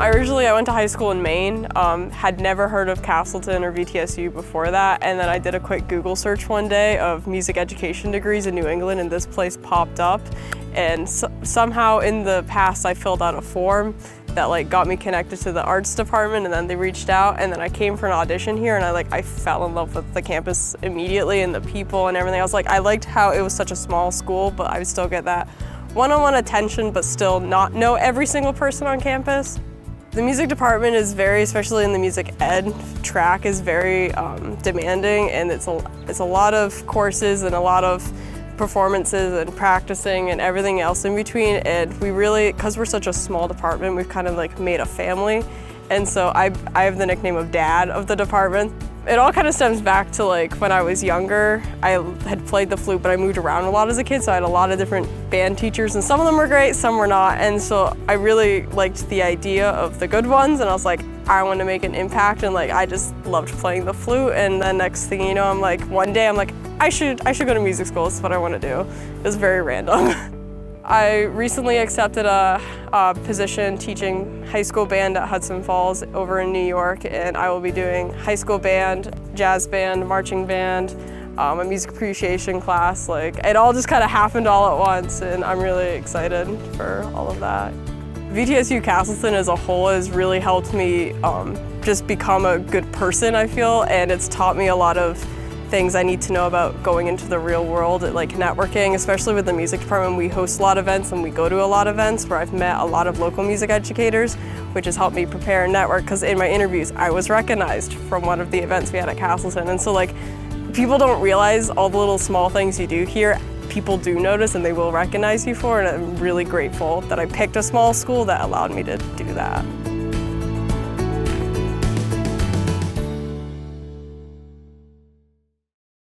Originally I went to high school in Maine, had never heard of Castleton or VTSU before that, and then I did a quick Google search one day of music education degrees in New England, and this place popped up. And somehow in the past I filled out a form that got me connected to the arts department, and then they reached out, and then I came for an audition here, and I fell in love with the campus immediately and the people and everything. I liked how it was such a small school, but I would still get that one-on-one attention, but still not know every single person on campus. The music department is especially in the music ed track, is very demanding, and it's a lot of courses and a lot of performances and practicing and everything else in between. And we really, because we're such a small department, we've kind of made a family. And so I have the nickname of Dad of the department. It all kind of stems back to when I was younger. I had played the flute, but I moved around a lot as a kid, so I had a lot of different band teachers, and some of them were great, some were not. And so I really liked the idea of the good ones, and I was I want to make an impact, and I just loved playing the flute. And then next thing you know, one day I'm I should go to music school. That's what I want to do. It was very random. I recently accepted a position teaching high school band at Hudson Falls over in New York, and I will be doing high school band, jazz band, marching band, a music appreciation class. It all just kind of happened all at once, and I'm really excited for all of that. VTSU Castleton as a whole has really helped me just become a good person, I feel, and it's taught me a lot of things I need to know about going into the real world, networking, especially with the music department. We host a lot of events and we go to a lot of events where I've met a lot of local music educators, which has helped me prepare and network, because in my interviews I was recognized from one of the events we had at Castleton. And so people don't realize all the little small things you do here. People do notice and they will recognize you for, and I'm really grateful that I picked a small school that allowed me to do that.